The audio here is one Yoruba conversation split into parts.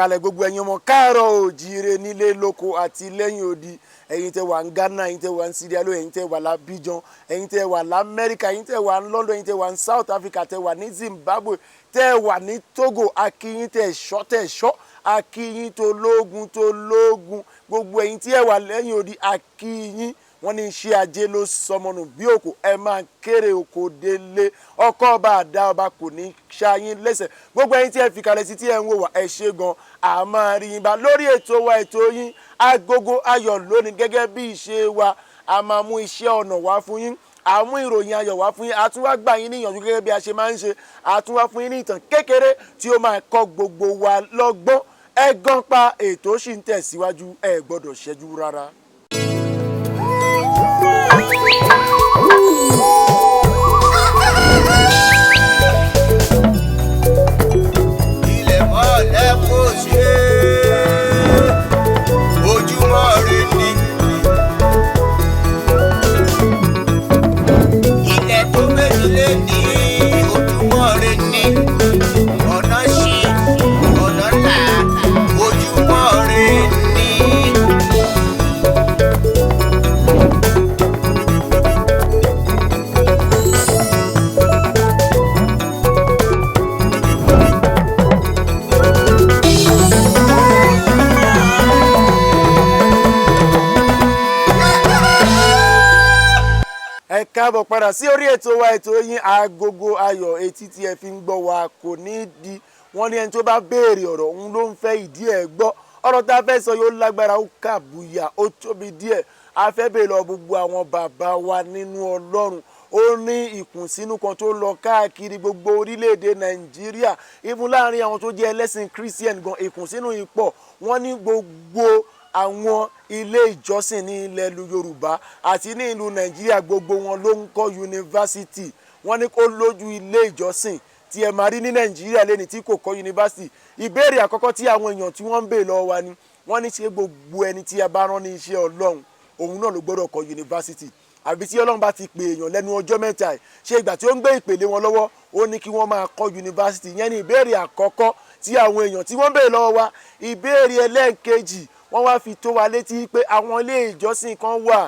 kalẹ̀ gbogbo ẹ̀yin ọmọ káàárọ̀ oòjíire nílé lóko àti lẹ́yìn odi ẹ̀yin tẹ́ wà ní Ghana ẹ̀yin tẹ́ wà ní Sierra Leone ẹ̀yin tẹ́ wà l'Abidjan ẹ̀yin tẹ́ wà l'Amẹ́ríkà ẹ̀yin tẹ́ wà ní London ẹ̀yin tẹ́ wà ní South Africa tẹ́ wà ní Zimbabwe tẹ́ wà ní Togo akíyín tẹ́ ṣọ́ akíyín tó lógun gbogbo ẹ̀yin tí ẹ wà lẹ́yìn odi akíyín wọ́n ní iṣẹ́ ajé ló sọmọnù bí òkò ẹ máa kéré oko délé ọkọ ọba àdá ọba kò ní ṣáyín lẹ́sẹ̀ gbogbo ẹ̀yin tí ẹ fi kalẹ̀ sí tí ẹ ń wò wá ẹ ṣé gan a máa rí yín bá lórí ètò wa ètò yín Agogo Ayọ̀ lónìí gẹ́gẹ́ bí ìṣe wa a máa mú iṣẹ́ ọ̀nà wá fún yín a mú ìròyìn ayọ̀ wá fún yín a tún wá gbà yín níyànjú gẹ́gẹ́ bí a ṣe máa ń ṣe a tún wá fún yín ní ìtàn kékeré tí ó máa kọ́ gbogbo wa lọ́gbọ́n ẹ gan pa ètò sì ń tẹ̀síwájú ẹ gbọ́dọ̀ ṣẹ́jú rárá. Káàbọ̀ padà sí orí ètò wa ètò yín Agogo Ayọ̀ etí tí ẹ fi ń gbọ́ wa kò ní di wọ́n ní ẹni tó bá béèrè ọ̀rọ̀ òun ló ń fẹ́ ìdí ẹ̀ gbọ́ ọ̀rọ̀ tá a fẹ́ sọ yóò lágbára ó kàbúyà ó tóbi díẹ̀ a fẹ́ béèrè lọ gbogbo àwọn bàbá wa nínú Ọlọ́run ó ní ìkùnsínú kan tó lọ káàkiri gbogbo orílẹ̀-èdè Nàìjíríà even láàrin àwọn tó jẹ́ ẹlẹ́sìn Christian gan ìkùnsínú yìí pọ̀ wọ́n ní gbogbo àwọn ilé ìjọsìn ní ilẹ̀ Yorùbá àti ní ìlú Nàìjíríà gbogbo wọn ló ń kọ́ yunifásitì wọ́n ní kó lójú ilé ìjọsìn tí ẹ máa rí ní Nàìjíríà lẹ́ni tí kò kọ́ yunifásitì ìbéèrè àkọ́kọ́ tí àwọn èèyàn tí wọ́n ń béèrè lọ́wọ́ wa ni wọ́n ní ṣe gbogbo ẹni tí a bá rán ní iṣẹ́ Ọlọ́run òun náà ló gbọ́dọ̀ kọ́ yunifásitì àbí tí Ọlọ́run bá ti pè èèyàn lẹ́nu ọjọ́ mẹ́ta ṣe ìgbà tí ó ń gbé ìpele wọn lọ́wọ́ ó ní kí wọ́n máa kọ́ yunifásitì yẹn ní ìbéèrè àkọ́kọ́ tí àwọn èèyàn tí wọ́n ń béèrè lọ́wọ́ wa ìbéèrè ẹlẹ́ẹ̀kejì wọ́n wá fi tó wa létí pé àwọn ilé ìjọsìn kan wà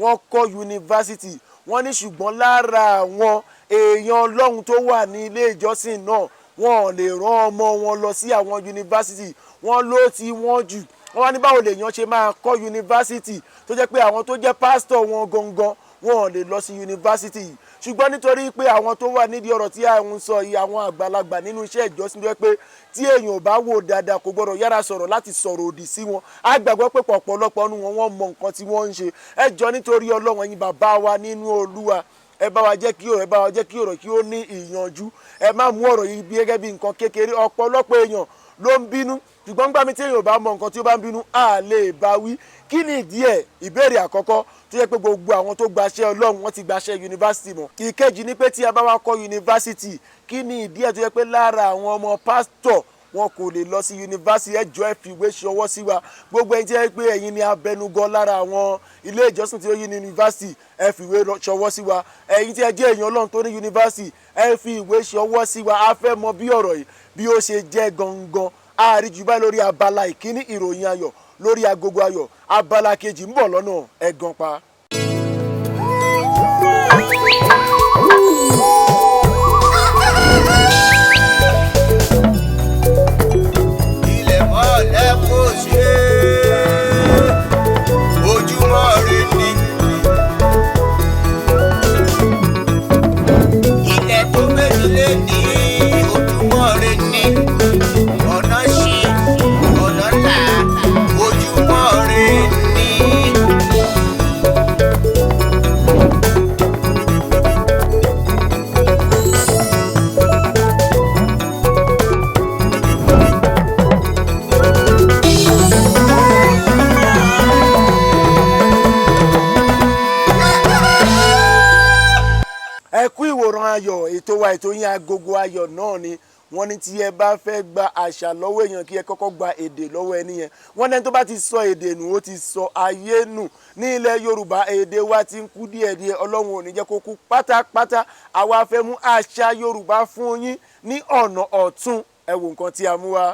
wọ́n kọ́ yunifásitì wọ́n ní ṣùgbọ́n lára àwọn èèyàn Ọlọ́run tó wà ní ilé ìjọsìn náà wọ́n ò lè rán ọmọ wọn lọ sí àwọn yunifásitì wọ́n ló ti wọ́n jù wọ́n wá ní báwo lèèyàn ṣe máa kọ́ yunifásitì tó jẹ́ pé àwọn tó jẹ́ pásítọ̀ wọn gangan wọn ò lè lọ sí yunifásitì yìí ṣùgbọ́n nítorí pé àwọn tó wà nídìí ọ̀rọ̀ tí à ń sọ yìí àwọn àgbàlagbà nínú iṣẹ́ ìjọsìn tó jẹ́ pé tí èèyàn ò bá wò dáadáa kò gbọ́dọ̀ yára sọ̀rọ̀ láti sọ̀rọ̀ òdì sí wọn á gbàgbọ́ pé ọ̀pọ̀lọpọ̀ nínú wọn wọ́n mọ nǹkan tí wọ́n ń ṣe ẹ jọ nítorí Ọlọ́run ẹ̀yin bàbá wa nínú Olúwa ẹ bá wa jẹ́ kí ọ̀rọ̀ kí ó ní ìyànjú ẹ má mú ọ̀rọ̀ yìí gẹ́gẹ́ bí nǹkan kékeré ọ̀pọ̀lọpọ̀ èèyàn ló ń bínú ṣùgbọ́n gbà mí tí èèyàn ò bá mọ nǹkan tí ó bá ń bínú á lè bá wí kí ni ìdí ẹ̀ ìbéèrè àkọ́kọ́ tó yẹ pé gbogbo àwọn tó gbaṣẹ́ Ọlọ́run wọ́n ti gbaṣẹ́ yunifásitì mọ́ ìkejì ni pé tí a bá wá kọ́ yunifásitì kí ni ìdí ẹ̀ tó yẹ pé lára àwọn ọmọ pásítọ̀ wọn kò lè lọ sí yunifásitì ẹjọ́ ẹ fi ìwé ṣọwọ́ sí wa gbogbo ẹni tí ẹ pé ẹ̀yin ni abẹnugan lára àwọn ilé ìjọsìn tí ó yí ní yunifásitì ẹ fi ìwé ṣọwọ́ sí wa ẹ̀yin tí ẹ jẹ́ èèyàn Ọlọ́run tó ní yunifásitì ẹ fi ìwé ṣọwọ́ sí wa a fẹ́ mọ bí ọ̀rọ̀ yìí bí ó ṣe jẹ́ gangan àárí jù báyìí lórí abala ìkíní ìròyìn ayọ̀ lórí Agogo Ayọ̀ abala kejì ń bọ̀ lọ́nà ẹ gan pa. Ayọ̀ ètò wa ètò yín Agogo Ayọ̀ náà ni wọ́n ní tí ẹ bá fẹ́ gba àṣà lọ́wọ́ èèyàn kí ẹ kọ́kọ́ gba èdè lọ́wọ́ ẹni yẹn wọ́n ní tó bá ti sọ èdè nù ó ti sọ ayé nù ní ilẹ̀ Yorùbá èdè wa ti ń kú díẹ̀díẹ̀ Ọlọ́run ò ní jẹ́ kó kú pátápátá àwa fẹ́ mú àṣà Yorùbá fún yín ní ọ̀nà ọ̀tun ẹ wo nǹkan tí a mú wá.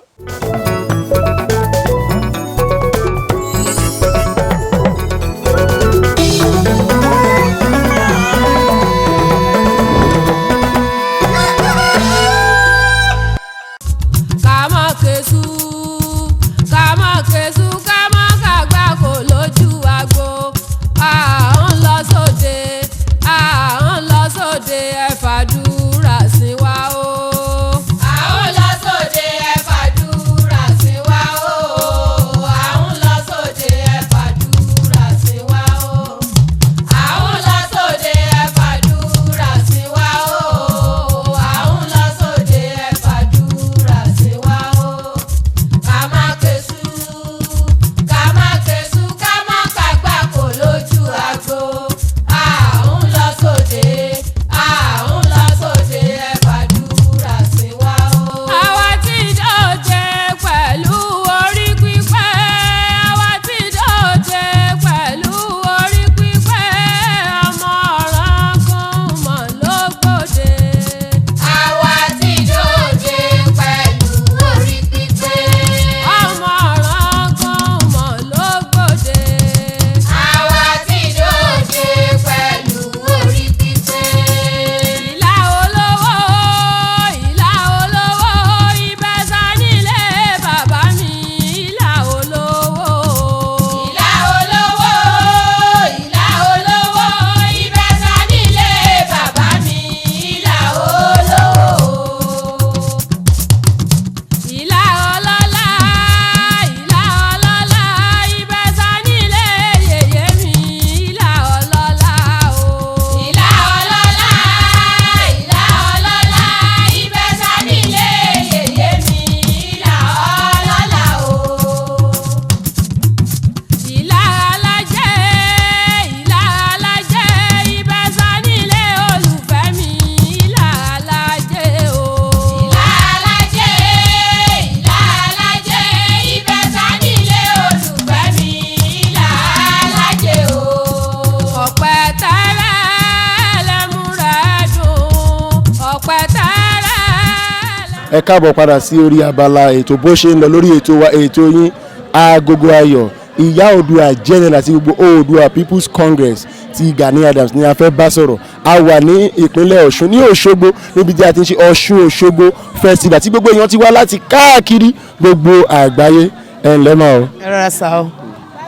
ẹ káàbọ̀ padà sí orí abala ètò bó ṣe ń lọ lórí ètò wa ètò yín Agogo Ayo ìyá Oòduà general àti gbogbo Oòduà People's Congress ti Gani Adams ni a fẹ́ bá sọ̀rọ̀. A wà ní ìpínlẹ̀ Ọ̀ṣun ní Òṣogbo níbi tí a ti ń ṣe Ọ̀ṣun Òṣogbo festival tí gbogbo èèyàn ti wá láti káàkiri gbogbo àgbáyé. ẹ ǹlẹ́ mọ́ o. ẹ rọra sá o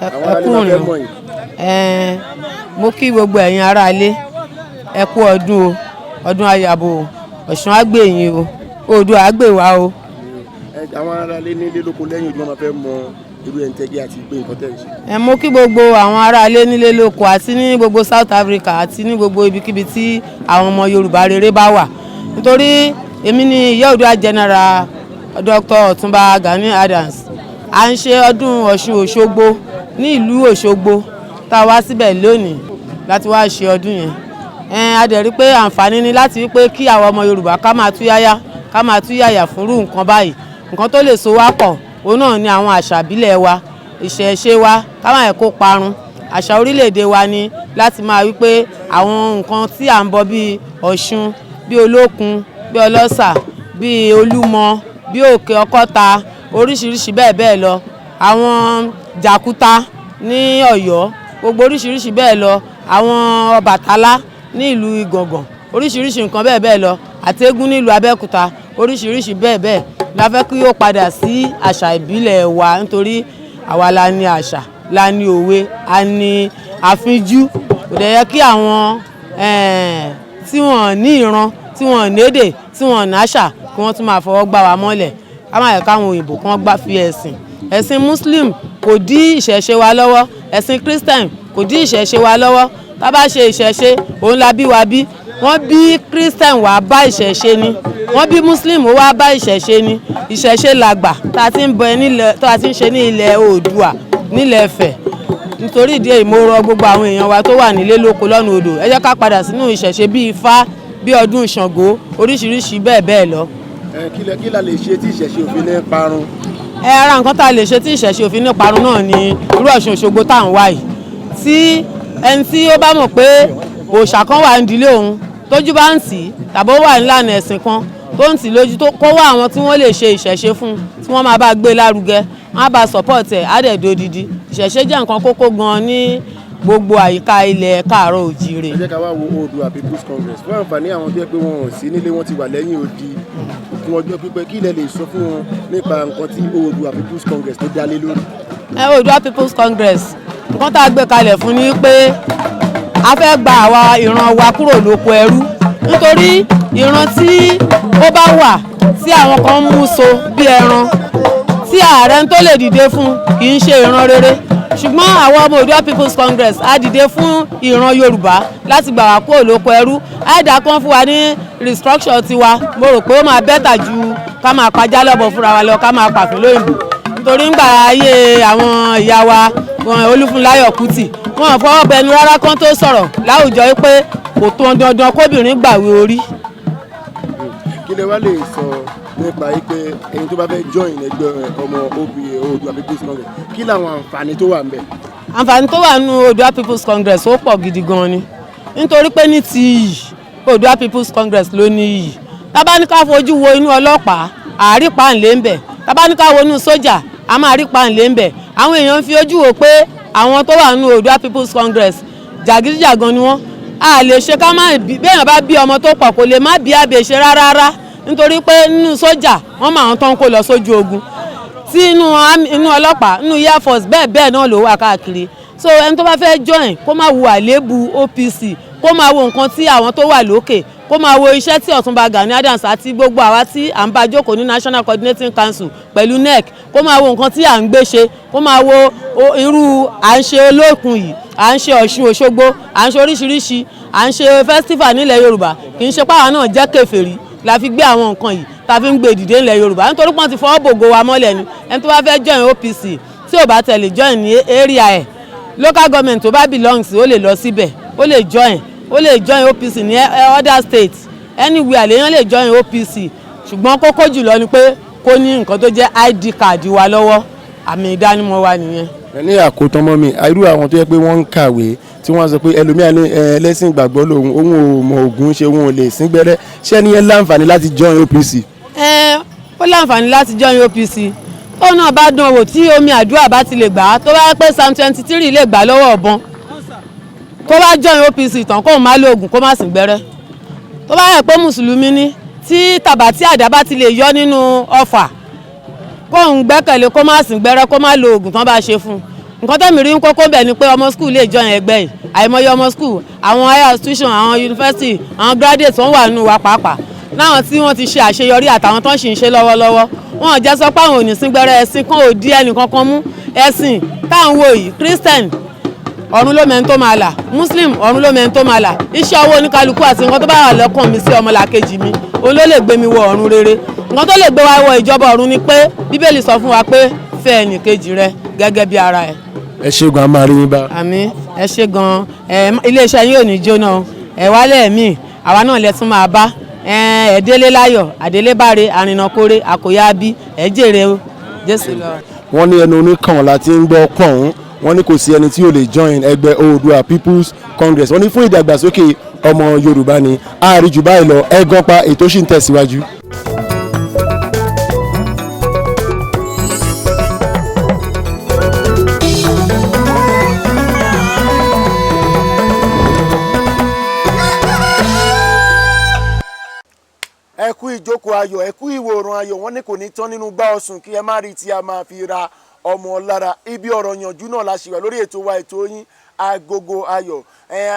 ẹ kúrin o mo kí gbogbo ẹ̀yin aráalé ẹ kú ọdún o ọdún ayàbò Ọ̀ṣun àgbèyìn o Oòduà àgbèwà o. àwọn aráalé nílé lóko lẹ́yìn ojú wọn máa fẹ́ mọ irú ẹ̀ ń tẹ́gí àti ìgbé nǹkan tẹ̀ ń ṣe. Mo kí gbogbo àwọn aráalé nílé lóko àti ní gbogbo South Africa àti ní gbogbo ibikíbi tí àwọn ọmọ Yorùbá rere bá wà nítorí èmi ni ìyá Oòduà general Dr. Ọ̀túnba Gani Adams. À ń ṣe ọdún Ọ̀ṣun Òṣogbo ní ìlú Òṣogbo tá a wá síbẹ̀ lónìí láti wá ṣe ọdún yẹn. A dẹ̀ rí pé àǹfààní ni láti rí pé kí àwọn ọmọ Yorùbá ká máa túyáyá ká máa túyáyà fúnrú nǹkan báyìí nǹkan tó lè so wá pọ̀ òun náà ni àwọn àṣà ìbílẹ̀ wa ìṣẹ̀ṣe wa ká má yẹ kó parun àṣà orílẹ̀-èdè wa ni láti máa wí pé àwọn nǹkan tí à ń bọ bíi Ọ̀ṣun bíi Olókun bíi Ọlọ́sà bíi Olúmọ bíi Òkè Ọkọ́ta oríṣiríṣi bẹ́ẹ̀ bẹ́ẹ̀ lọ àwọn Jàkúta ní Ọ̀yọ́ gbogbo oríṣiríṣi bẹ́ẹ̀ lọ àwọn Ọbàtálá ní ìlú Ìgàngàn oríṣiríṣi nǹkan bẹ́ẹ̀ bẹ́ẹ̀ lọ àti eégún nílùú Abẹ́òkúta oríṣiríṣi bẹ́ẹ̀ bẹ́ẹ̀ la fẹ́ kí ó padà sí àṣà ìbílẹ̀ wa nítorí àwa la ní àṣà la ní òwe a ní àfinjú kò dẹ̀ yẹ kí àwọn tí wọ́n ní ìran tí wọ́n nédè tí wọ́n náṣà kí wọ́n tún máa fọwọ́ gbá wa mọ́lẹ̀ ká má yẹ káwọn òyìnbó kan gbá fi ẹ̀sìn Muslim kò dí ìṣẹ̀ṣe wa lọ́wọ́ ẹ̀sìn Christian kò dí ìṣẹ̀ṣe wa lọ́wọ́ tá bá ṣe ìṣẹ̀ṣe òun la bí wa bí wọ́n bí Christian wá bá ìṣẹ̀ṣe ni wọ́n bí Muslim wá bá ìṣẹ̀ṣe ni ìṣẹ̀ṣe làgbà tá a ti ń bọ nílẹ̀ tá a ti ń ṣe ní ilẹ̀ Oòduà nílẹ̀ Ifẹ̀ nítorí ìdí èyí mo rọ gbogbo àwọn èèyàn wa tó wà nílé lóko lọ́nà odò ẹ jẹ́ ká padà sínú ìṣẹ̀ṣe bíi Ifá bíi ọdún Ṣàngó oríṣiríṣi bẹ́ẹ̀ bẹ́ẹ̀ lọ. kí la lè ṣe tí ìṣẹ̀ṣe òfin ní parun. Ara nǹkan tá a lè ṣe tí ìṣẹ̀ṣe òfin ní parun náà ni irú Ọ̀ṣun Òṣogbo tá à ń wá yìí tí ẹni tí ó bá mọ̀ pé òòṣà kan wà nídìílé òun tójú bá ń tì tàbí ó wà nílànà ẹ̀sìn kan tó ń tì lójú tó kó wá àwọn tí wọ́n lè ṣe ìṣẹ̀ṣe fún tí wọ́n máa bá gbé lárugẹ wọ́n á bá support ẹ̀ á dẹ̀ dodidi ìṣẹ̀ṣe jẹ́ nǹkan kókó gan ní gbogbo àyíká ilẹ̀ káàárọ̀ òjíire. ẹ jẹ́ ká wá wo Oòduà People's Congress fún àǹfààní àwọn tó yẹ pé wọn ò sí nílé wọn ti wà lẹ́yìn odi fún ọjọ́ pípẹ́ kí ilẹ̀ lè sọ fún wọn nípa nǹkan tí Oòduà People's Congress tó dá lé lórí. Oòduà People's Congress nǹkan tá a gbé kalẹ̀ fún ni pé a fẹ́ gba àwa ìran wa kúrò lóko ẹrú nítorí ìran tí ó bá wà tí àwọn kan mú so bí ẹran tí ààrẹ tó lè dìde fún kì í ṣe ìran rere ṣùgbọ́n àwọn ọmọ Oòduà People's Congress á dìde fún ìran Yorùbá láti gbà wá kúrò lóko ẹrú àìdá kan fún wa ní restructure tiwa mo rò pé ó máa bẹ́tà ju ká máa pajá lọ́bọ̀ fúnra wa lọ ká máa pàfin lóyìnbó nítorí ńgbà ayé àwọn ìyá wa Olúfúnláyọ̀ Kútì wọn fọwọ́ bẹnu rárá kan tó sọ̀rọ̀ láwùjọ pé kò tó dandan kóbìnrin gbàwé orí. kí lẹ wá lè sọ nípa pé ẹni tó bá fẹ́ join ẹgbẹ́ ọmọ Oòduà People's Congress kí làwọn àǹfààní tó wà ńbẹ̀. àǹfààní tó wà nínú Oòduà People's Congress ó pọ̀ gidi gan ni nítorí pé ní ti iyì Oòduà People's Congress ló ní iyì tábà ní ká fojú wo inú ọlọ́pàá àárí pàǹlé ń bẹ̀ tábà ní ká wo inú sójà a máa rí pàǹlé ń bẹ̀ àwọn èèyàn fi ojú wo pé àwọn tó wà nínú Oòduà People's Congress jàgídíjàgan ni wọ́n a lè ṣe ká má béèyàn bá bí ọmọ tó pọ̀ kò lè má bí àbèṣe rárá nítorí pé nínú sójà wọ́n máa ń tán kó lọ sójú ogun tí inú ọlọ́pàá nínú Air Force bẹ́ẹ̀ bẹ́ẹ̀ náà ló wà káàkiri so ẹni tó bá fẹ́ join kó má wo àléébù OPC kó má wo nǹkan tí àwọn tó wà lókè kó máa wo iṣẹ́ tí Ọ̀túnba Gani Adams àti gbogbo àwa tí à ń bá jókòó ní National Coordinating Council pẹ̀lú NEC kó máa wo nǹkan tí à ń gbé ṣe kó máa wo irú à ń ṣe Olókun yìí à ń ṣe Ọ̀ṣun Òṣogbo à ń ṣe oríṣiríṣi à ń ṣe festival nílẹ̀ Yorùbá kì í ṣe páwa náà jẹ́ kèfèrí la fi gbé àwọn nǹkan yìí ta fi ń gbé dìde nílẹ̀ Yorùbá nítorí pọ́n ti fọwọ́ bògo wa mọ́lẹ̀ ni ẹni tó bá fẹ́ join OPC tí ò bá tẹ̀lé join ní area ẹ̀ local government tó bá belong sí ó lè lọ síbẹ̀ ó lè join OPC ní other states anywhere lèèyàn lè join OPC ṣùgbọ́n kókó jùlọ ni pé kó ní nǹkan tó jẹ́ ID card wa lọ́wọ́ àmì ìdánimọ̀ wa nìyẹn. ní àkótán mọ́ mi irú àwọn tó yẹ pé wọ́n ń kàwé tí wọ́n sọ pé ẹlòmíà ní ẹlẹ́sìn ìgbàgbọ́ lòun òun ò mọ Ògún ṣe òun ò lè sín gbẹ́rẹ́ ṣé ẹni yẹn láǹfààní láti join OPC. ó láǹfààní láti join OPC tó náà bá dán wò tí omi àdúrà bá ti lè gbà á tó bá yẹ pé Psalm 23 lè gbà lọ́wọ́ ọ̀bọ̀n kó bá join OPC tán kó má lóògùn kó má sìn gbẹ́rẹ́ tó bá yẹ pé mùsùlùmí ní tí tàbátí àdá bá ti lè yọ nínú ọfà kó ń gbẹ́kẹ̀lé kó má sìn gbẹ́rẹ́ kó má lóògùn tán bá ṣe fún un nǹkan tẹ́mi rí ń kókó bẹ̀ ni pé ọmọ skul lè join ẹgbẹ́ yìí àìmọye ọmọ skul àwọn higher institution àwọn yunifásitì àwọn graduates wọ́n wà nínú wa pàápàá láwọn tí wọ́n ti ṣe àṣeyọrí àtàwọn tó ń ṣì ń ṣe lọ́wọ́lọ́wọ́ wọn ò jẹ́ sọ pé àwọn ò ní sín gbẹ́rẹ́ ẹ̀sìn kan ò dí ẹnì kankan mú ẹ̀sìn táwọn wò yìí Christian ọ̀run ló mẹ́ni tó máa là Muslim ọ̀run ló mẹ́ni tó máa là iṣẹ́ owó oníkálukú àti nǹkan tó bá wà lọ́kàn mi sí ọmọlàkejì mi òun ló lè gbé mi wọ ọ̀run rere nǹkan tó lè gbé wa wọ ìjọba ọ̀run ni pé Bíbélì sọ fún wa pé fẹ́ ẹnìkejì rẹ gẹ́gẹ́ bí ara ẹ̀. ẹ ṣé gan, a máa rí yín bá. àmín, ẹ ṣé gan, iléeṣẹ́ yín ò ní jóná ẹ wálẹ̀ mí àwa náà lẹ tún máa bá ẹ̀ẹ́dẹ́lé láyọ̀ àdélébáre àrìnàkórè àkòyá bí ẹ̀ jèrè o Jésù lọ. wọ́n ní ẹnu oníkàn láti ń gbọ́ kàn wọ́n ní kò sí ẹni tí ò lè join ẹgbẹ́ Oòduà People's Congress wọ́n ní fún ìdàgbàsókè ọmọ Yorùbá ni àárí jù báyìí lọ ẹ gan pa ètò ṣì ń tẹ̀síwájú. ẹ kú ìjókòó ayọ̀ ẹ kú ìwòran ayọ̀ wọ́n ní kò ní tán nínú gbá ọ̀sùn kí ẹ má rí tí a máa fi ra ọmọ lára ibi ọ̀rọ̀ yànjú náà la ṣì wà lórí ètò wa ètò yín Agogo Ayọ̀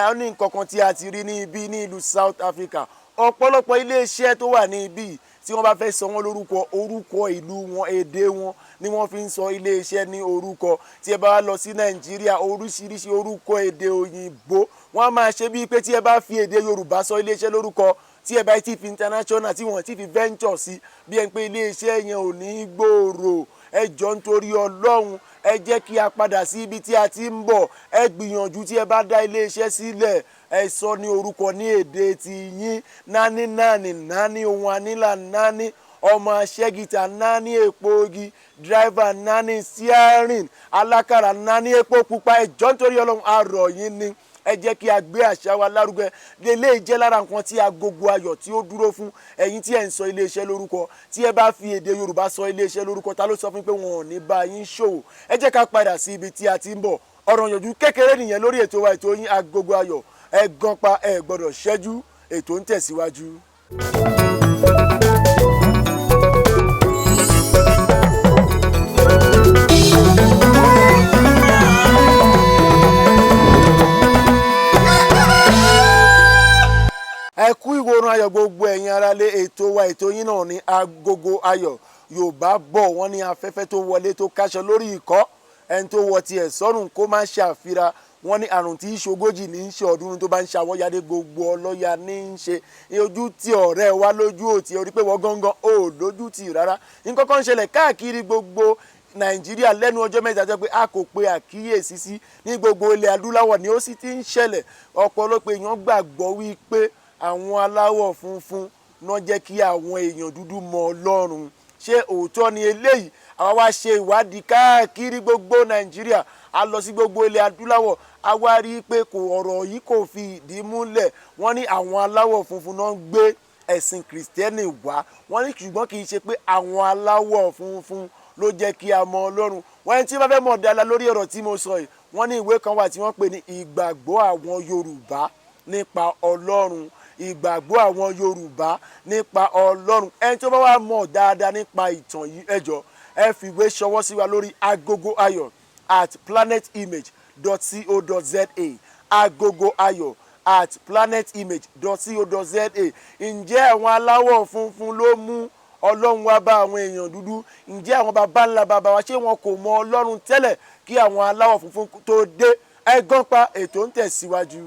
ó ní nǹkan kan tí a ti rí ní ibi ní ìlú South Africa ọ̀pọ̀lọpọ̀ iléeṣẹ́ tó wà ní ibi tí wọ́n bá fẹ́ sọ wọ́n lórúkọ orúkọ ìlú wọn èdè wọn ni wọ́n fi ń sọ iléeṣẹ́ ní orúkọ tí ẹ bá lọ sí Nàìjíríà oríṣiríṣi orúkọ èdè òyìnbó wọ́n á máa ṣe bíi pé tí ẹ bá fi èdè Yorùbá sọ iléeṣẹ́ lórúkọ tí ẹ bá ti fi international tí wọ́n ti fi venture sí bí ẹ ń pé iléeṣẹ́ yẹn ò ní gbòòrò ẹ jọ̀ọ́ nítorí Ọlọ́run ẹ jẹ́ kí a padà sí ibi tí a ti ń bọ̀ ẹ gbìyànjú tí ẹ bá dá iléeṣẹ́ sílẹ̀ ẹ sọ ní orúkọ ní èdè ti yín nání nání nání ohun anílà nání ọmọ aṣẹ́gìtà nání epo ogi driver nání steering alákàrà nání epo pupa ẹ jọ̀ọ́ nítorí Ọlọ́run arọ̀ yín ni ẹ jẹ́ kí a gbé àṣà wa lárugẹ lè jẹ́ lára nǹkan tí Agogo Ayọ̀ tí ó dúró fún ẹ̀yin tí ẹ̀ ń sọ iléeṣẹ́ lórúkọ tí ẹ bá fi èdè Yorùbá sọ iléeṣẹ́ lórúkọ ta ló sọ fún pé wọn ò ní bá yín ṣòwò ẹ jẹ́ ká padà sí ibi tí a ti ń bọ̀ ọ̀rọ̀ yànjú kékeré nìyẹn lórí ètò wa ètò yín Agogo Ayọ̀ ẹ gan pa ẹ gbọ́dọ̀ ṣẹ́jú ètò ń tẹ̀síwájú. ẹ kú ìwòran ayọ̀ gbogbo ẹ̀yin aráalé ètò wa ètò yín náà ní Agogo Ayọ̀ Yorùbá bọ̀ wọ́n ní afẹ́fẹ́ tó wọlé tó káṣọ lórí ìkọ́ ẹni tó wọ tiẹ̀ sọ́run kó má ṣàfira wọ́n ní àrùn tí í ṣogójì ní í ṣe ọdún tó bá ń ṣàwọ́yadé gbogbo ọlọ́yà ní í ṣe ojú tí ọ̀rẹ́ wa lójú òtí orí pé wọ́n gángan ò lójú tì rárá nǹkan kan ń ṣẹlẹ̀ káàkiri gbogbo Nàìjíríà lẹ́nu ọjọ́ mẹ́ta jẹ́ pé a kò pe àkíyèsí sí ní gbogbo ilẹ̀ adúláwọ̀ ni ó sì ti ń ṣẹlẹ̀ ọ̀pọ̀lọpọ̀ èèyàn gbàgbọ́ wípé àwọn aláwọ̀ funfun náà jẹ́ kí àwọn èèyàn dúdú mọ Ọlọ́run ṣé òótọ́ ni eléyìí àwa wá ṣe ìwádìí káàkiri gbogbo Nàìjíríà a lọ sí gbogbo ilẹ̀ adúláwọ̀ a wá rí i pé ọ̀rọ̀ yìí kò fi ìdí múlẹ̀ wọ́n ní àwọn aláwọ̀ funfun náà ń gbé ẹ̀sìn Kìrìsìtẹ́nì wá wọ́n ní ṣùgbọ́n kì í ṣe pé àwọn aláwọ̀ funfun ló jẹ́ kí a mọ Ọlọ́run wọ́n ní tí wọ́n fẹ́ mọ̀ dáadáa lórí ọ̀rọ̀ tí mo sọ yìí wọ́n ní ìwé kan wà tí wọ́n pè ní ìgbàgbọ́ àwọn Yorùbá nípa Ọlọ́run ìgbàgbọ́ àwọn Yorùbá nípa Ọlọ́run ẹni tó bá wà mọ̀ dáadáa nípa ìtàn yìí ẹ jọ̀ọ́ ẹ fìwé ṣọwọ́ sí wa lórí Agogo Ayọ̀ @planetimage.co.za Agogo Ayọ̀ @planetimage.co.za ǹjẹ́ àwọn aláwọ̀ funfun ló mú Ọlọ́run wá bá àwọn èèyàn dúdú ǹjẹ́ àwọn baba ńlá baba wa ṣé wọn kò mọ Ọlọ́run tẹ́lẹ̀ kí àwọn aláwọ̀ funfun tó dé ẹ gán pa ètò ń tẹ̀síwájú.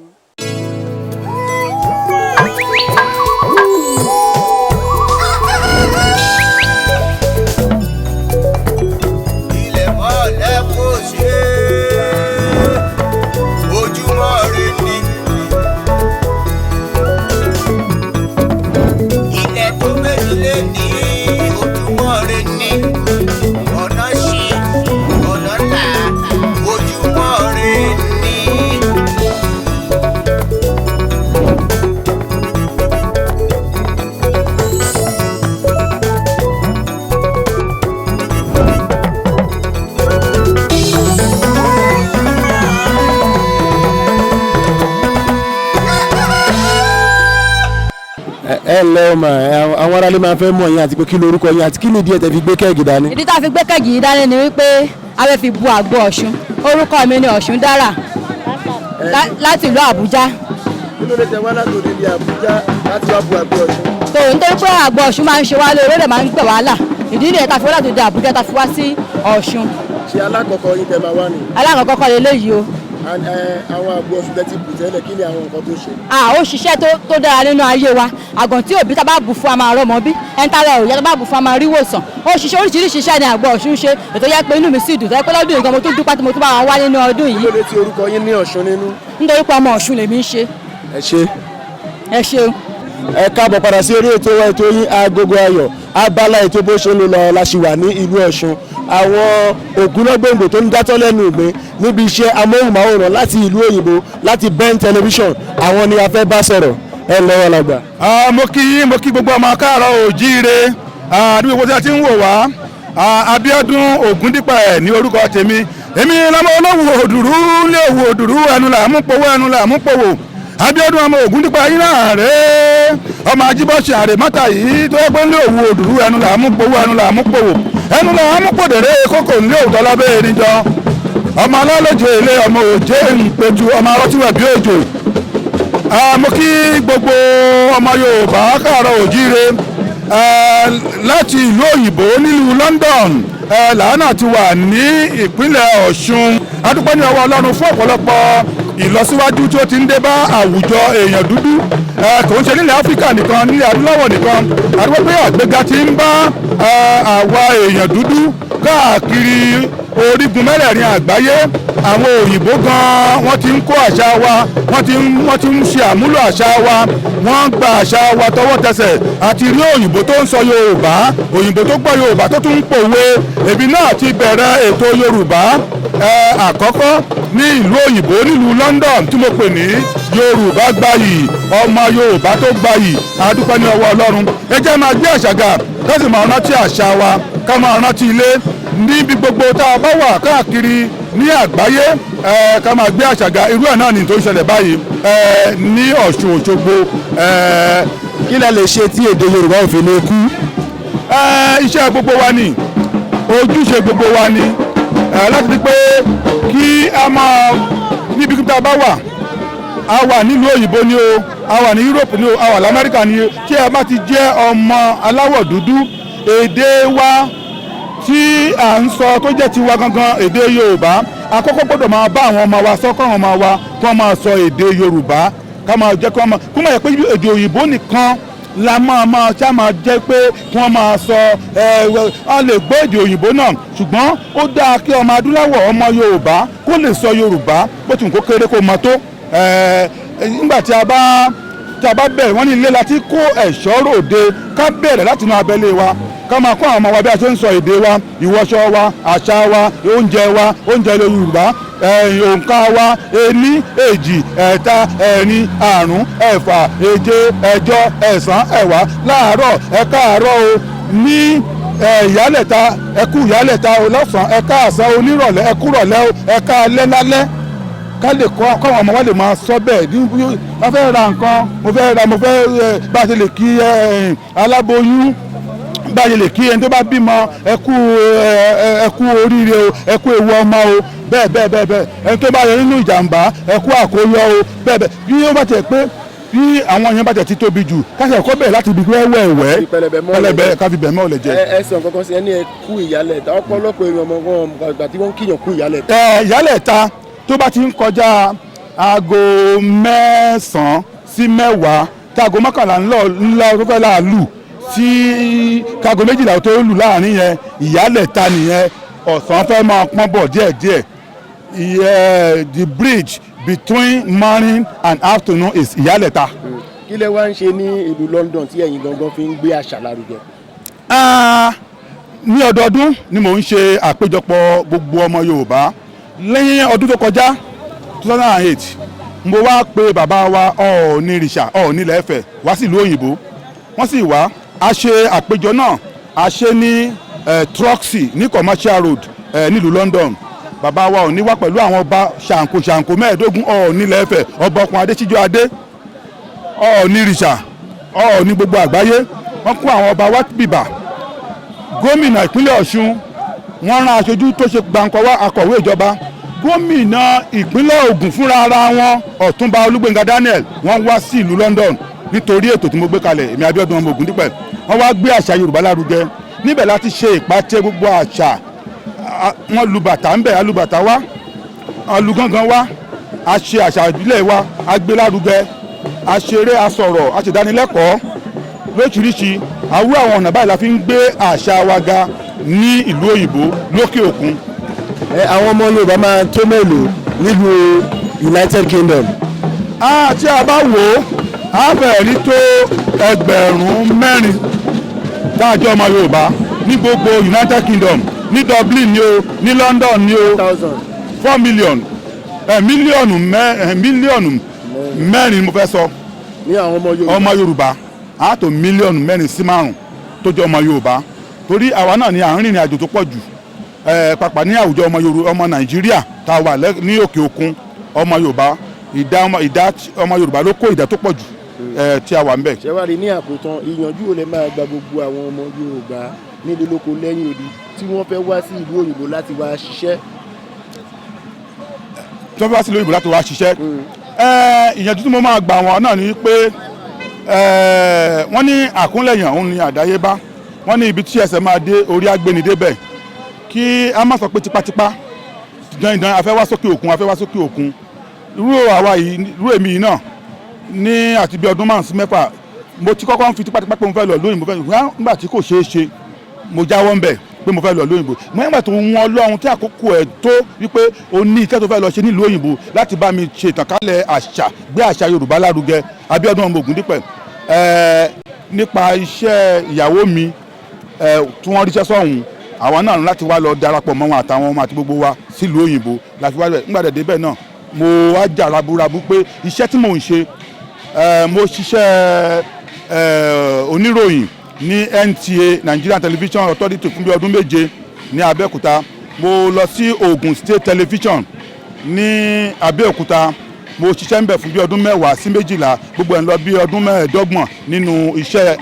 ẹ ǹlẹ́ ọmọ àwọn aráalé máa fẹ́ mọ̀ yín àti pé kí lorúkọ yín àti kí ni ìdí ẹ̀ tẹ́ fi gbé kẹ́ẹ̀gì dání. ìdí tá a fi gbé kẹ́ẹ̀gì yìí dání ni wípé a fẹ́ fi bu àgbo Ọ̀ṣun. Orúkọ mi ni OSUNDARA láti ìlú Àbújá. kí ló dé tẹ wá láti òde ní Àbújá láti wá bu àgbo Ọ̀ṣun. tó nítorí pé àgbo Ọ̀ṣun máa ń ṣe wá lóore rẹ̀ máa ń gbẹ̀ wàhálà ìdí nìyẹn tá a fi wá láti òde Àbújá tá a fi wá sí Ọ̀ṣun. ṣé alákọ̀ọ́kọ́ yín tẹ máa wá ni. alákọ̀ọ́kọ́ kọ́ lélẹ́yìí o. àwọn àgbo Ọ̀ṣun tẹ́ ti bù tẹ́lẹ̀ kí ni àwọn nǹkan tó ṣe. ó ṣiṣẹ́ tó dára nínú ayé wa àgàn tí òbí tá a bá bù fún a máa rọ́mọ bí ẹni tá a rẹ̀ òyà tá a bá bù fún a máa rí wòsàn ó ṣiṣẹ́ oríṣiríṣi iṣẹ́ ni àgbo Ọ̀ṣun ṣe ètò yẹ pé inú mi sì dùn tó yẹ pé lọ́dún yìí gan mo tún dúpẹ́ tí mo tún bá wọn wá nínú ọdún yìí. kí ló dé tí orúkọ yín ní Ọ̀ṣun nínú. nítorí pé ọmọ Ọ̀ṣun lèmi ń ṣe. ẹ ṣeun. ẹ káàbọ̀ padà sí orí ètò wa ètò yín Agogo Ayọ̀ abala ètò bó ṣe ń lọ la ṣì wà ní ìlú Ọ̀ṣun àwọn ògúnlọ́gbòǹgbò tó ń dátọ́ lẹ́nu ìgbín níbi iṣẹ́ amóhùnmáwòrán láti ìlú òyìnbó láti Ben television àwọn ni a fẹ́ bá sọ̀rọ̀ ẹ lọ́wọ́ làgbà. mo kí gbogbo ọmọ káàárọ̀ oòjíire ní gbogbo tí a ti ń wò wá Abíọ́dún Ògúndípẹ̀ ní orúkọ tèmi èmi lọ́mọ olówó òdùrú lé òwò òdùrú ẹnu là mú powó Abíọ́dún ọmọ Ògúndípẹ̀ yín náà rèé ọmọ Ajíbọ́sẹ̀ àrèmọ́tà yìí tó gbé lé òwò òdùrú ẹnu là mú powó ẹnu là mú pòdèrè kókò nílé òótọ́ lábẹ́ erinjọ ọmọ alálejò ilé ọmọ òjé ìpẹ̀jù ọmọ arọ́túwẹ̀ bí òjò. Mo kí gbogbo ọmọ Yorùbá káàárọ̀ oòjíire láti ìlú òyìnbó nílùú London làánà ti wà ní ìpínlẹ̀ Ọ̀ṣun adúpẹ́ ní ọwọ́ Ọlọ́run fún ọ̀pọ̀lọpọ̀ ìlọsíwájú tí ó ti ń dé bá àwùjọ èèyàn dúdú kò ń ṣe nílẹ̀ Áfíríkà nìkan nílẹ̀ adúláwọ̀ nìkan adúpẹ́ pé àgbéga ti ń bá àwa èèyàn dúdú káàkiri orígun mẹ́rẹ̀ẹ̀rin àgbáyé àwọn òyìnbó gan wọ́n ti ń kó àṣà wa wọ́n ti ń ṣe àmúlò àṣà wa wọ́n gba àṣà wa tọwọ́ tẹsẹ̀ àti rí òyìnbó tó ń sọ Yorùbá òyìnbó tó gbọ́ Yorùbá tó tún ń pòwe èmi náà ti bẹ̀rẹ̀ ètò Yorùbá àkọ́kọ́ ní ìlú òyìnbó nílùú London tí mo pè ní Yorùbá gbayì ọmọ Yorùbá tó gbayì adúpẹ́ ní ọwọ́ Ọlọ́run ẹ jẹ́ máa gbé àṣàgà ká sì máa rántí àṣà wa ká máa rántí ilé níbi gbogbo tá a bá wà káàkiri ní àgbáyé ká máa gbé àṣàgà irú ẹ̀ náà ní tó ń ṣẹlẹ̀ báyìí ní Ọ̀ṣun Òṣogbo. kí lẹ lè ṣe tí èdè Yorùbá ò fi lè kú. iṣẹ́ gbogbo wa ni ojúṣe gbogbo wa ni láti rí pé kí a máa níbi tá a bá wà a wà nílùú òyìnbó ni o a wà ní Europe ni o a wà lamẹ́ríkà ni o tí a bá ti jẹ́ ọmọ aláwọ̀ dúdú èdè wa tí à ń sọ tó jẹ́ tiwa gangan èdè Yorùbá àkọ́kọ́ gbọ́dọ̀ máa bá àwọn ọmọ wa sọ kọ́ àwọn ọmọ wa kí wọ́n máa sọ èdè Yorùbá ká máa jẹ́ kí wọ́n máa yẹ pé èdè òyìnbó nìkan la máa jẹ́ pé kí wọ́n máa sọ a lè gbọ́ èdè òyìnbó náà ṣùgbọ́n ó dáa kí ọmọ adúláwọ̀ ọmọ Yorùbá kó lè sọ Yorùbá bó ti ń kó kéré kó mọ tó nígbà tí a bá bẹ̀rẹ̀ wọ́n ní ilé láti kó ẹ̀ṣọ́ ròde ká bẹ̀rẹ̀ láti inú abẹ́lé wa ká máa kọ́ àwọn ọmọ wa bí a ṣe ń sọ èdè wa ìwọṣọ wa àṣà wa oúnjẹ Yorùbá òǹkà wa ení èjì ẹ̀ta ẹ̀rin àrún ẹ̀fà èje ẹ̀jọ ẹ̀sán ẹ̀wá láàárọ̀ ẹ̀káàárọ̀ o ní ìyálẹ̀ta ẹ̀kú ìyálẹ̀ta o lọ́sàn-án ẹ̀káàsán onírọ̀lẹ́ ẹ̀kúrọ̀lẹ́ o ẹ̀káalẹ́ lálẹ́ ká lè kọ́ àwọn ọmọ wa lè máa sọ bẹ́ẹ̀ ní wọ́n fẹ́ ra nǹkan mo fẹ́ bá a ṣe lè kí aláboyún bá a ṣe lè kí ẹni tó bá bímọ ẹkú oríire o ẹkú ewu ọmọ o bẹ́ẹ̀ ẹni tó bá yẹ nínú ìjàmbá ẹkú àkóyọ o bẹ́ẹ̀ bí ó bá tẹ̀ pé bí àwọn èèyàn bá tẹ̀ ti tóbi jù káṣẹ̀ kọ́ bẹ̀rẹ̀ láti ibi wẹ́wẹ́ pẹlẹbẹ ká fi bẹ̀mọ́ ọ̀lẹ̀ jẹ. ẹsẹ̀ kankan sí ẹni ẹkú ìyálẹ̀ta ọ̀pọ̀lọpọ̀ èèyàn ọmọ wọn gbà tí wọ́n ń kíyàn kú ìyálẹ̀ta. ìyálẹ̀ta tó bá ti ń kọjá aago 9 sí 10 tí aago 11 ńlá tó fẹ́ láàlù sí káago 12 tó lù láàrin yẹn ìyálẹ̀ta nìyẹn ọ̀sán fẹ́ máa pọ́n bọ̀ díẹ̀díẹ̀ the bridge between morning and afternoon is ìyálẹ̀ta. kí lẹ wá ń ṣe ní ìlú London tí ẹ̀yin gangan fi ń gbé àṣà lárugẹ. ní ọdọọdún ni mò ń ṣe àpéjọpọ̀ gbogbo ọmọ Yorùbá lẹ́yìn ọdún tó kọjá 2008 mo wá pe bàbá wa Ọọ̀nìrìṣà Ọọ̀nìlẹ̀ẹ́fẹ̀ wá sí ìlú òyìnbó wọ́n sì wá a ṣe àpéjọ náà a ṣe ní Troxy ní Commercial Road nílùú London bàbá wa Ọọ̀nì wá pẹ̀lú àwọn ọba ṣàǹkó 15 Ọọ̀nìlẹ̀ẹ́fẹ̀ ọba ọkùnrin Adéṣíjọ́ Adé Ọọ̀nìrìṣà Ọọ̀ni gbogbo àgbáyé wọ́n kó àwọn ọba wá bìbà gómìnà ìpínlẹ̀ Ọ̀ṣun wọ́n rán aṣojú tó ṣe gbàǹkọ́ wá akọ̀wé ìjọba gómìnà ìpínlẹ̀ Ògùn fúnra ara wọn Ọ̀túnba Olúgbénga Daniel wọ́n wá sí ìlú London nítorí ètò tí mo gbé kalẹ̀ èmi Abíọ́dún ọmọ Ògúndípẹ̀ wọ́n wá gbé àṣà Yorùbá lárugẹ níbẹ̀ láti ṣe ìpàtẹ gbogbo àṣà wọ́n lu bàtà ń bẹ̀ alùbàtà wá alùgángan wá a ṣe àṣà ìbílẹ̀ wa a gbé lárugẹ a ṣeré a sọ̀rọ̀ a ṣèdánilẹ́kọ̀ọ́ lóríṣiríṣi àwúrò àwọn ọ̀nà báyìí la fi ń gbé àṣà wa ga ní ìlú òyìnbó lókè òkun. àwọn ọmọ Yorùbá máa tó mélòó nílùú United Kingdom. tí a bá wò ó a fẹ́ẹ̀ rí tó 4,000 táàjọ́ ọmọ Yorùbá ní gbogbo United Kingdom ní Dublin ni o ní London ni o 4 million mílíọ̀nù mẹ́rin mo fẹ́ sọ ní àwọn ọmọ Yorùbá a tó mílíọ̀nù 4 sí 5 tó jẹ́ ọmọ Yorùbá torí àwa náà ni à ń rìnrìn àjò tó pọ̀ jù pàpà ní àwùjọ ọmọ Nàìjíríà tá a wà ní òkè òkun ọmọ Yorùbá ìdá ọmọ Yorùbá ló kó ìdá tó pọ̀ jù tí a wà ń bẹ̀. ṣé wàá rí ní àkótán ìyànjú olè máa gba gbogbo àwọn ọmọ Yorùbá nílé lóko lẹ́yìn odi tí wọ́n fẹ́ wá sí ìlú òyìnbó láti wá ṣiṣẹ́. tí wọ́n fẹ́ wá sí ìlú òyìnbó láti wá ṣiṣẹ́ ìyànjú tí mo máa gbà wọ́n náà ni pé wọ́n ní àkúnlẹ̀yàn òun ni àdáyébá wọ́n ní ibi tí ẹsẹ̀ máa dé orí agbéni débẹ̀ kí a má sọ pé tipátipá dandan a fẹ́ wá sókè òkun irú àwa yìí irú èmi yìí náà ní àti bí ọdún 5 sí 6 mo ti kọ́kọ́ ń fi tipátipá pé mo fẹ́ lọ lóyìnbó nígbà tí kò ṣeé ṣe mo jáwọ́ ń bẹ̀ pé mo fẹ́ lọ lóyìnbó nígbà tó ń wọn lọ́hun tí àkókò ẹ̀ tó wípé o ní iṣẹ́ tó fẹ́ lọ ṣe nílùú òyìnbó láti bá mi ṣe ìtànkálẹ̀ àṣà gbé àṣà Yorùbá lárugẹ Abíọ́dún ọmọ Ògúndípẹ̀ nípa iṣẹ́ ìyàwó mi tí wọ́n ríṣẹ́ sọ́hun àwọn náà láti wá lọ darapọ̀ mọ́ wọn àtàwọn ọmọ àti gbogbo wa sílùú òyìnbó láti wá nígbà débẹ̀ náà mo wá jà raburabu pé iṣẹ́ tí mò ń ṣe mo ṣiṣẹ́ oníròyìn ní NTA Nigerian Television Authority fún bí ọdún 7 ní Abẹ́òkúta mo lọ sí Ogun State Television ní Abẹ́òkúta mo ṣiṣẹ́ ń bẹ̀ fún bí ọdún 10 sí 12 gbogbo ẹ̀ ń lọ bí ọdún 15 nínú iṣẹ́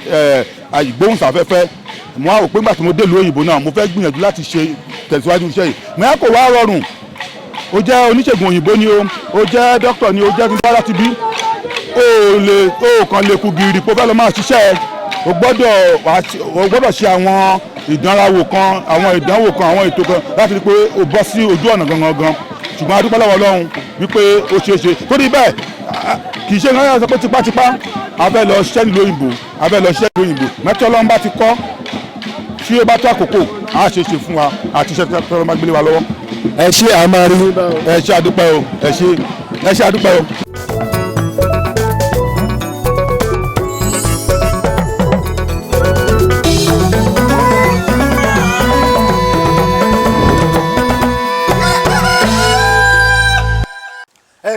ìgbóhùnsáfẹ́fẹ́ mo á rò pé nígbà tí mo dé ìlú òyìnbó náà mo fẹ́ gbìyànjú láti ṣe tẹ̀síwájú iṣẹ́ yìí mo yẹ kó wá rọrùn ó jẹ́ oníṣègùn òyìnbó ni ó jẹ́ dókítà ni ó jẹ́ nígbà láti bí ó kàn lè kú gírí pé ó fẹ́ lọ máa ṣiṣẹ́ o gbọ́dọ̀ ṣe àwọn ìdánrawò kan àwọn ìdánwò kan àwọn ètò kan láti rí pé o bọ́ sí ojú ọ̀nà gangan ṣùgbọ́n a dúpẹ́ lọ́wọ́ Ọlọ́run wípé ó ṣeé ṣe torí bẹ́ẹ̀ kì í ṣe nǹkan sọ pé tipátipá a fẹ́ lọ ṣiṣẹ́ nílùú òyìnbó a fẹ́ lọ ṣiṣẹ́ nílùú òyìnbó mẹ́tọ́ Ọlọ́run bá ti kọ́ tí ó bá tó àkókò a ṣe é ṣe fún wa àti iṣẹ́ tí Ọlọ́run bá gbélé wa lọ́wọ́. ẹ ṣé àmàrí ẹ ṣé àdúpẹ́ o ẹ ṣé àdúpẹ́ o.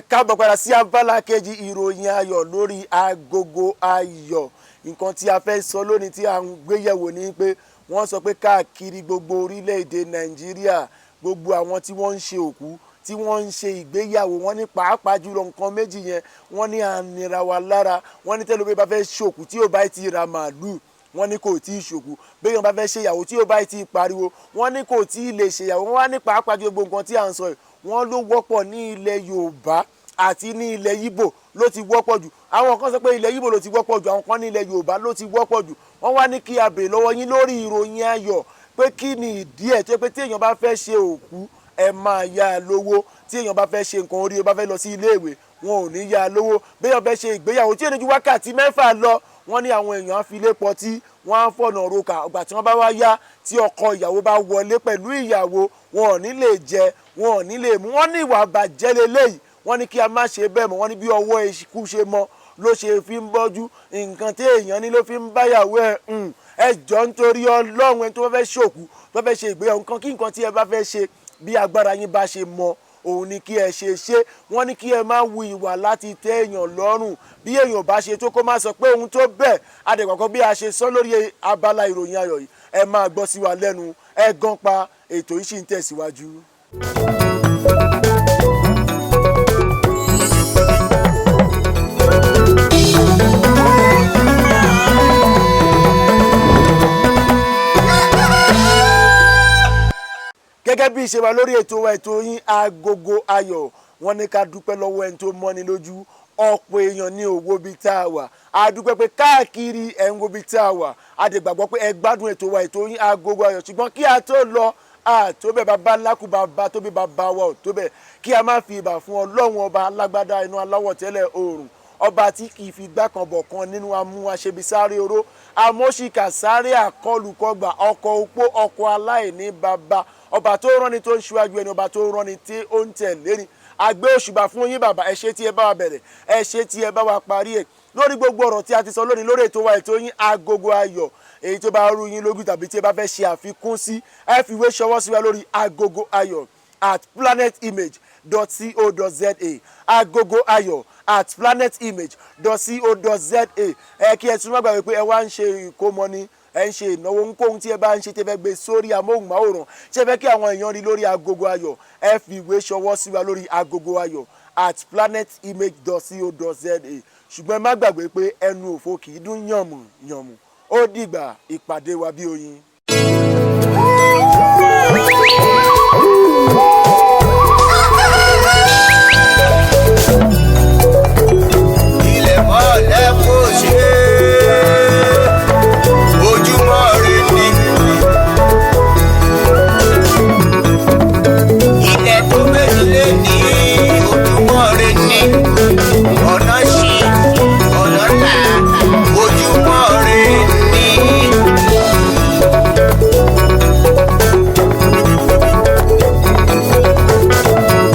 káàbọ̀ padà sí abala kejì ìròyìn ayọ̀ lórí Agogo Ayọ̀ nǹkan tí a fẹ́ sọ lónìí tí a ń gbéyẹ̀wò ni pé wọ́n sọ pé káàkiri gbogbo orílẹ̀-èdè Nàìjíríà gbogbo àwọn tí wọ́n ń ṣe òkú tí wọ́n ń ṣe ìgbéyàwó wọ́n ní pàápàá jùlọ nǹkan méjì yẹn wọ́n ní ànira wa lára wọ́n ní tẹ́lẹ̀ bá fẹ́ ṣòkú tí ò bá ti ra màálù wọ́n ní kò tí ì ṣòkú béèyàn bá fẹ́ ṣe ìyàwó tí ò bá ti pariwo wọ́n ní kò tí ì lè ṣe ìyàwó wọ́n wá ní pàápàá jùlọ gbogbo nǹkan tí à ń sọ yìí wọ́n ló wọ́pọ̀ ní ilẹ̀ Yorùbá àti ní ilẹ̀ Yíbò ló ti wọ́pọ̀ jù àwọn kan sọ pé ilẹ̀ Yíbò ló ti wọ́pọ̀ jù àwọn kan ní ilẹ̀ Yorùbá ló ti wọ́pọ̀ jù wọ́n wá ní kí a béèrè lọ́wọ́ yín lórí ìròyìn ayọ̀ pé kí ni ìdí ẹ̀ tó pé tí èèyàn bá fẹ́ ṣe òkú ẹ máa yá a lówó tí èèyàn bá fẹ́ ṣe nǹkan orí bá fẹ́ lọ sí ilé ìwé wọn ò ní yá a lówó bí èèyàn fẹ́ ṣe ìgbéyàwó tí èèyàn ju wákàtí 6 lọ wọ́n ní àwọn èèyàn á fi ilé pọtí wọ́n á fọ̀nà roka ọgbà tí wọ́n bá wá yá tí ọkọ ìyàwó bá wọlé pẹ̀lú ìyàwó wọn ò ní lè jẹ wọn ò ní lè mú wọ́n ní ìwà àbàjẹ́ lélẹ́yìí wọ́n ní kí a má ṣe bẹ́ẹ̀ mọ́ wọ́n ní bí ọwọ́ eṣikú ṣe mọ́ ló ṣe fi ń bọ́jú nǹkan tí èèyàn ní ló fi ń báyàwó ẹ jọ nítorí Ọlọ́run ẹni tó fẹ́ ṣòkú tó fẹ́ ṣe ìgbéyàwó nǹkan kí nǹkan tí ẹ bá fẹ́ ṣe bí agbára yín bá ṣe mọ òun ni kí ẹ ṣe wọ́n ní kí ẹ má wu ìwà láti tẹ́ èèyàn lọ́rùn bí èèyàn bá ṣe tó kó má sọ pé òun tó bẹ́ẹ̀ adẹ̀kọ̀kọ́ bí a ṣe sọ lórí abala ìròyìn ayọ̀ yìí ẹ máa gbọ́ sí wa lẹ́nu ẹ gan pa ètò yìí sì ń tẹ̀síwájú. ìṣe wa lórí ètò wa ètò yín Agogo Ayọ̀ wọ́n ní ká dúpẹ́ lọ́wọ́ ẹni tó mọ́ni lójú ọ̀pọ̀ èèyàn ní owó bíi tá a wà a dúpẹ́ pé káàkiri ẹ̀ ń wo bíi tá a wà a dẹ̀ gbàgbọ́ pé ẹ gbádùn ètò wa ètò yín Agogo Ayọ̀ ṣùgbọ́n kí a tó lọ àtòbẹ̀ bàbá ńlákù bàbá tóbi bàbá wa ò tóbẹ̀ kí a má fi ìbà fún Ọlọ́run ọba alágbádá inú aláwọ̀ tẹ́lẹ̀ oòrùn ọba tí kì í fi gbá kan bọ̀ kan nínú amúaṣebi sáré oró amóṣìkà sáré àkọlùkọgbà ọkọ̀ opó ọkọ̀ aláìní bàbá ọba tó rán ni tó ń ṣíwájú ẹni ọba tó rán ni tí ó ń tẹ̀lé ni àgbẹ̀ òṣùbà fún yín bàbá ẹ ṣé tí ẹ bá wa bẹ̀rẹ̀ ẹ ṣé tí ẹ bá wa parí ẹ̀ lórí gbogbo ọ̀rọ̀ tí a ti sọ lónìí lórí ètò wa ètò yín Agogo Ayọ̀ èyí tó bá rú yín lójú tàbí tí ẹ bá fẹ́ ṣe àfikún sí ẹ fi ìwé ṣọwọ́ sí wa lórí Agogo Ayọ̀ @planetimage.co.za Agogo Ayọ̀ @planetimage.co.za ẹ kí ẹ tún má gbàgbé pé ẹ wá ń ṣe ìkómọ ni ẹ ń ṣe ìnáwó ohunkóhun tí ẹ bá ń ṣe tẹ́ fẹ́ gbé sórí amóhùnmáwòrán tí ẹ fẹ́ kí àwọn èèyàn rí lórí Agogo Ayọ̀ ẹ fi ìwé ṣọwọ́ sí wa lórí Agogo Ayọ̀ @planetimage.co.za ṣùgbọ́n ẹ má gbàgbé pé ẹnu òfo kì í dún yànmù yànmù ó dìgbà ìpàdé wa bí oyin.